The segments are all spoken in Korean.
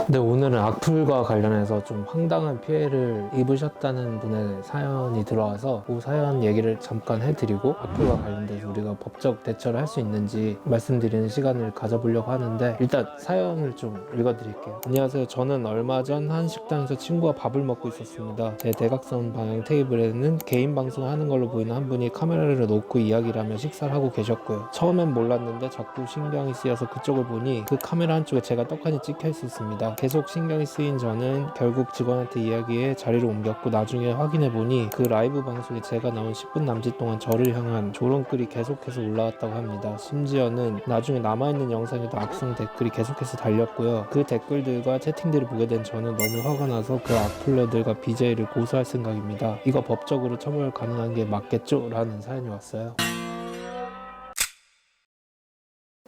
네, 오늘은 악플과 관련해서 좀 황당한 피해를 입으셨다는 분의 사연이 들어와서 그 사연 얘기를 잠깐 해드리고 악플과 관련돼서 우리가 법적 대처를 할 수 있는지 말씀드리는 시간을 가져보려고 하는데, 일단 사연을 좀 읽어드릴게요. 안녕하세요. 저는 얼마 전 한 식당에서 친구와 밥을 먹고 있었습니다. 제 대각선 방향 테이블에는 개인 방송하는 걸로 보이는 한 분이 카메라를 놓고 이야기를 하며 식사를 하고 계셨고요. 처음엔 몰랐는데 자꾸 신경이 쓰여서 그쪽을 보니 그 카메라 한쪽에 제가 떡하니 찍혀 있었습니다. 계속 신경이 쓰인 저는 결국 직원한테 이야기해 자리를 옮겼고, 나중에 확인해보니 그 라이브 방송에 제가 나온 10분 남짓 동안 저를 향한 조롱글이 계속해서 올라왔다고 합니다. 심지어는 나중에 남아있는 영상에도 악성 댓글이 계속해서 달렸고요. 그 댓글들과 채팅들을 보게 된 저는 너무 화가 나서 그 악플러들과 BJ를 고소할 생각입니다. 이거 법적으로 처벌 가능한 게 맞겠죠? 라는 사연이 왔어요.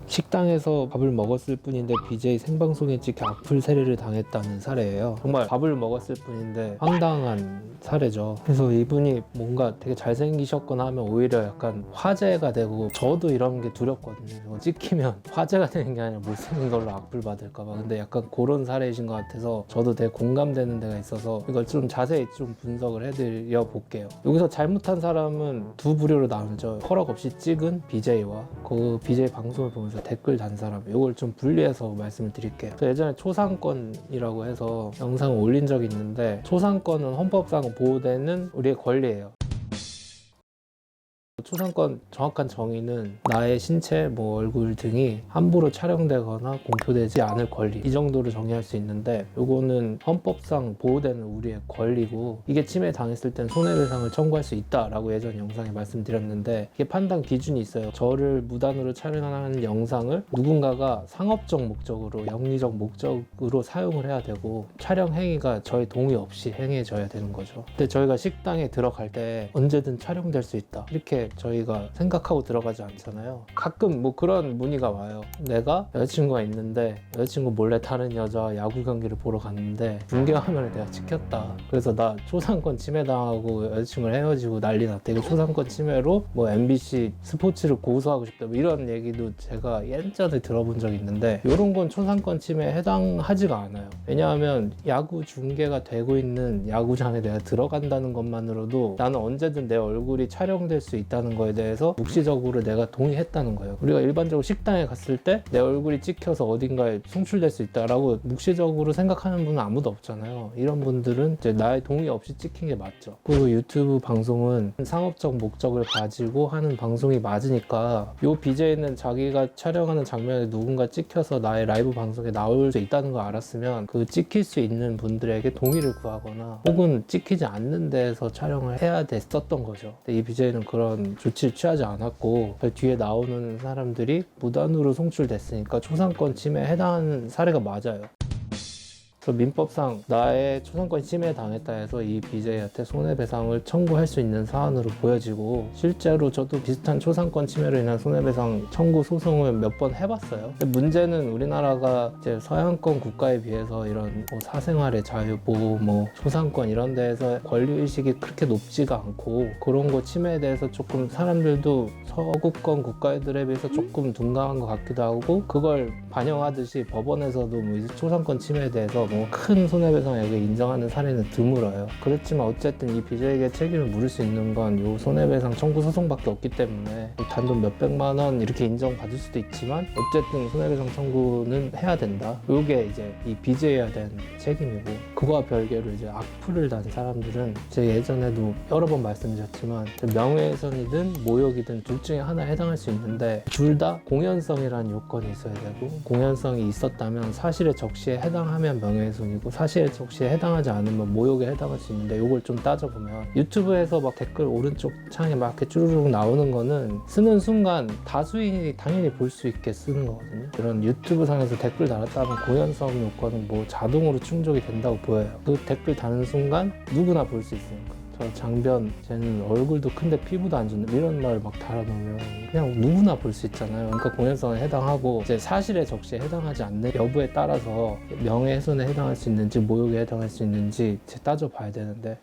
식당에서 밥을 먹었을 뿐인데 BJ 생방송에 찍혀 악플 세례를 당했다는 사례예요. 정말 밥을 먹었을 뿐인데 황당한 사례죠. 그래서 이분이 뭔가 되게 잘생기셨거나 하면 오히려 약간 화제가 되고, 저도 이런 게 두렵거든요. 찍히면 화제가 되는 게 아니라 못생긴 걸로 악플 받을까봐. 근데 약간 그런 사례이신 것 같아서 저도 되게 공감되는 데가 있어서 이걸 좀 자세히 좀 분석을 해드려 볼게요. 여기서 잘못한 사람은 두 부류로 나누죠. 허락 없이 찍은 BJ와 그 BJ 방송을 보면서 댓글 단 사람, 이걸 좀 분리해서 말씀을 드릴게요. 예전에 초상권이라고 해서 영상을 올린 적이 있는데, 초상권은 헌법상 보호되는 우리의 권리예요. 초상권 정확한 정의는 나의 신체, 얼굴 등이 함부로 촬영되거나 공표되지 않을 권리, 이 정도로 정의할 수 있는데, 요거는 헌법상 보호되는 우리의 권리고, 이게 침해 당했을 땐 손해배상을 청구할 수 있다라고 예전 영상에 말씀드렸는데, 이게 판단 기준이 있어요. 저를 무단으로 촬영하는 영상을 누군가가 상업적 목적으로, 영리적 목적으로 사용을 해야 되고, 촬영 행위가 저의 동의 없이 행해져야 되는 거죠. 근데 저희가 식당에 들어갈 때 언제든 촬영될 수 있다, 이렇게 저희가 생각하고 들어가지 않잖아요. 가끔 그런 문의가 와요. 내가 여자친구가 있는데 여자친구 몰래 다른 여자 야구 경기를 보러 갔는데 중계화면을 내가 찍혔다. 그래서 나 초상권 침해당하고 여자친구랑 헤어지고 난리 났다. 이거 초상권 침해로 MBC 스포츠를 고소하고 싶다. 이런 얘기도 제가 예전에 들어본 적이 있는데, 이런 건 초상권 침해에 해당하지가 않아요. 왜냐하면 야구 중계가 되고 있는 야구장에 내가 들어간다는 것만으로도 나는 언제든 내 얼굴이 촬영될 수 있다는 거에 대해서 묵시적으로 내가 동의했다는 거예요. 우리가 일반적으로 식당에 갔을 때 내 얼굴이 찍혀서 어딘가에 송출될 수 있다라고 묵시적으로 생각하는 분은 아무도 없잖아요. 이런 분들은 이제 나의 동의 없이 찍힌 게 맞죠. 그리고 유튜브 방송은 상업적 목적을 가지고 하는 방송이 맞으니까, 요 BJ는 자기가 촬영하는 장면에 누군가 찍혀서 나의 라이브 방송에 나올 수 있다는 걸 알았으면 그 찍힐 수 있는 분들에게 동의를 구하거나 혹은 찍히지 않는 데에서 촬영을 해야 됐었던 거죠. 근데 이 BJ는 그런 조치를 취하지 않았고, 그 뒤에 나오는 사람들이 무단으로 송출됐으니까 초상권 침해에 해당하는 사례가 맞아요. 그래서 민법상 나의 초상권 침해에 당했다 해서 이 BJ한테 손해배상을 청구할 수 있는 사안으로 보여지고, 실제로 저도 비슷한 초상권 침해로 인한 손해배상 청구 소송을 몇 번 해봤어요. 근데 문제는 우리나라가 이제 서양권 국가에 비해서 이런 사생활의 자유 보호, 초상권 이런 데에서 권리의식이 그렇게 높지가 않고, 그런 거 침해에 대해서 조금 사람들도 서구권 국가들에 비해서 조금 둔감한 것 같기도 하고, 그걸 반영하듯이 법원에서도 초상권 침해에 대해서 큰 손해배상액을 인정하는 사례는 드물어요. 그렇지만 어쨌든 이 BJ에게 책임을 물을 수 있는 건 이 손해배상 청구 소송밖에 없기 때문에, 단돈 몇백만 원 이렇게 인정받을 수도 있지만 어쨌든 손해배상 청구는 해야 된다. 이게 이제 이 BJ에 대한 책임이고, 그거와 별개로 이제 악플을 단 사람들은 제가 예전에도 여러 번 말씀드렸지만 명예훼손이든 모욕이든 둘 중에 하나에 해당할 수 있는데, 둘 다 공연성이라는 요건이 있어야 되고, 공연성이 있었다면 사실의 적시에 해당하면 명예훼손이고, 사실의 적시에 해당하지 않으면 모욕에 해당할 수 있는데, 이걸 좀 따져보면 유튜브에서 댓글 오른쪽 창에 이렇게 쭈르륵 나오는 거는 쓰는 순간 다수인이 당연히 볼 수 있게 쓰는 거거든요. 이런 유튜브 상에서 댓글 달았다 하면 공연성 요건은 자동으로 충족이 된다고 보여요. 그 댓글 다는 순간 누구나 볼 수 있으니까. 저 장변, 쟤는 얼굴도 큰데 피부도 안 좋네, 이런 말 달아놓으면 그냥 누구나 볼 수 있잖아요. 그러니까 공연성에 해당하고, 이제 사실의 적시에 해당하지 않는 여부에 따라서 명예훼손에 해당할 수 있는지 모욕에 해당할 수 있는지 따져봐야 되는데,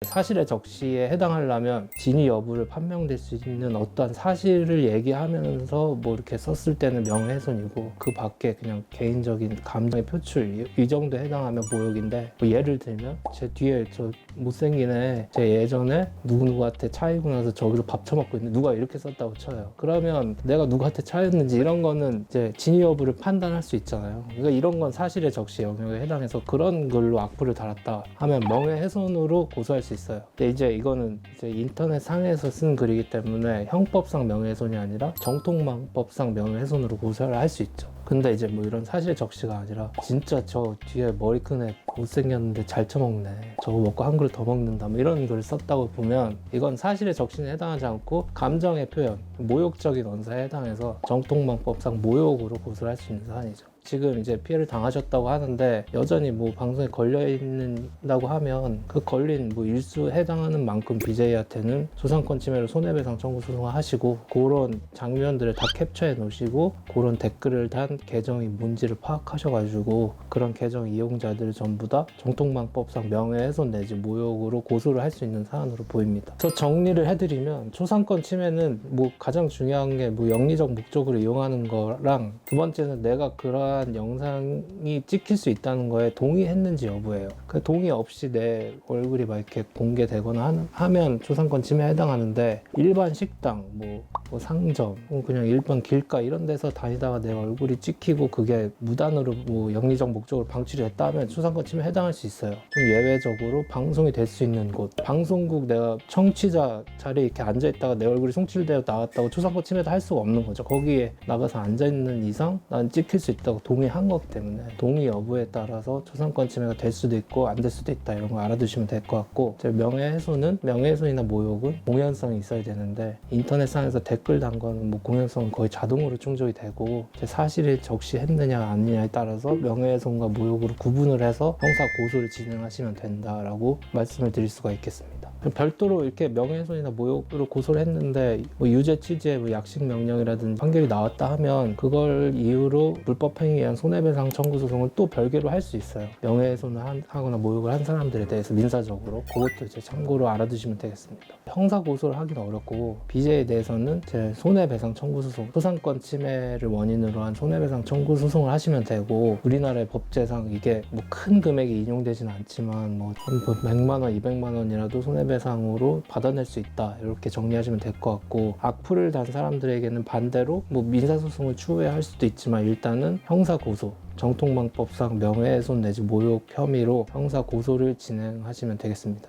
사실의 적시에 해당하려면 진위 여부를 판명될 수 있는 어떠한 사실을 얘기하면서 뭐 이렇게 썼을 때는 명예훼손이고, 그 밖에 그냥 개인적인 감정의 표출 이 정도 해당하면 모욕인데, 뭐 예를 들면 제 뒤에 저 못생긴 애 제 예전에 누구누구한테 차이고 나서 저기서 밥 처먹고 있는데 누가 이렇게 썼다고 쳐요. 그러면 내가 누구한테 차였는지 이런 거는 이제 진위 여부를 판단할 수 있잖아요. 그러니까 이런 건 사실의 적시 영역에 해당해서 그런 걸로 악플을 달았다 하면 명예훼손으로 고소할 수 있어요. 근데 이제 이거는 이제 인터넷 상에서 쓴 글이기 때문에 형법상 명예훼손이 아니라 정통망법상 명예훼손으로 고소를 할 수 있죠. 근데 이제 뭐 이런 사실 적시가 아니라 진짜 저 뒤에 머리 큰 애 못생겼는데 잘 처먹네, 저거 먹고 한 그릇 더 먹는다, 뭐 이런 글을 썼다고 보면 이건 사실의 적시는 해당하지 않고 감정의 표현, 모욕적인 언사에 해당해서 정통망법상 모욕으로 고소를 할 수 있는 사안이죠. 지금 이제 피해를 당하셨다고 하는데 여전히 뭐 방송에 걸려 있는다고 하면 그 걸린 뭐 일수에 해당하는 만큼 BJ한테는 조상권 침해로 손해배상 청구 소송을 하시고, 그런 장면들을 다 캡처해 놓으시고 그런 댓글을 단 계정이 뭔지를 파악하셔가지고 그런 계정 이용자들 전부 다 정통망법상 명예훼손 내지 모욕으로 고소를 할 수 있는 사안으로 보입니다. 그래서 정리를 해드리면 초상권 침해는 뭐 가장 중요한 게 뭐 영리적 목적으로 이용하는 거랑, 두 번째는 내가 그러한 영상이 찍힐 수 있다는 거에 동의했는지 여부예요. 그 동의 없이 내 얼굴이 막 이렇게 공개되거나 하면 초상권 침해에 해당하는데, 일반 식당, 뭐 상점, 그냥 일반 길가 이런 데서 다니다가 내 얼굴이 찍히고 그게 무단으로 뭐 영리적 목적으로 방출이 됐다 하면 초상권 침해에 해당할 수 있어요. 좀 예외적으로 방송이 될 수 있는 곳, 방송국 내가 청취자 자리에 이렇게 앉아있다가 내 얼굴이 송출되어 나왔다고 초상권 침해도 할 수가 없는 거죠. 거기에 나가서 앉아있는 이상 난 찍힐 수 있다고 동의한 거기 때문에 동의 여부에 따라서 초상권 침해가 될 수도 있고 안 될 수도 있다, 이런 거 알아두시면 될 것 같고, 명예훼손이나 모욕은 공연성이 있어야 되는데 인터넷상에서 댓글 단 거는 뭐 공연성은 거의 자동으로 충족이 되고, 사실이 적시했느냐 아니냐에 따라서 명예훼손과 모욕으로 구분을 해서 형사 고소를 진행하시면 된다라고 말씀을 드릴 수가 있겠습니다. 별도로 이렇게 명예훼손이나 모욕으로 고소를 했는데 뭐 유죄 취지의 뭐 약식 명령이라든지 판결이 나왔다 하면 그걸 이유로 불법 행위에 의한 손해배상 청구 소송을 또 별개로 할 수 있어요. 명예훼손을 하거나 모욕을 한 사람들에 대해서 민사적으로. 그것도 이제 참고로 알아두시면 되겠습니다. 형사 고소를 하기는 어렵고, BJ에 대해서는 제 손해배상 청구 소송, 초상권 침해를 원인으로 한 손해배상 청구 소송을 하시면 되고, 우리나라의 법제상 이게 뭐 큰 금액이 인용되지는 않지만 뭐 100만 원, 200만 원이라도 손해배상으로 받아낼 수 있다, 이렇게 정리하시면 될 것 같고, 악플을 단 사람들에게는 반대로 뭐 민사소송을 추후에 할 수도 있지만 일단은 형사 고소, 정통망법상 명예훼손 내지 모욕 혐의로 형사 고소를 진행하시면 되겠습니다.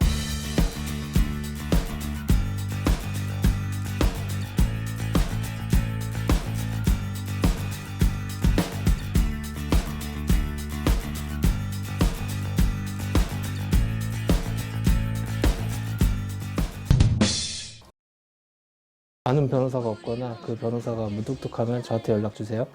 아는 변호사가 없거나 그 변호사가 무뚝뚝하면 저한테 연락 주세요.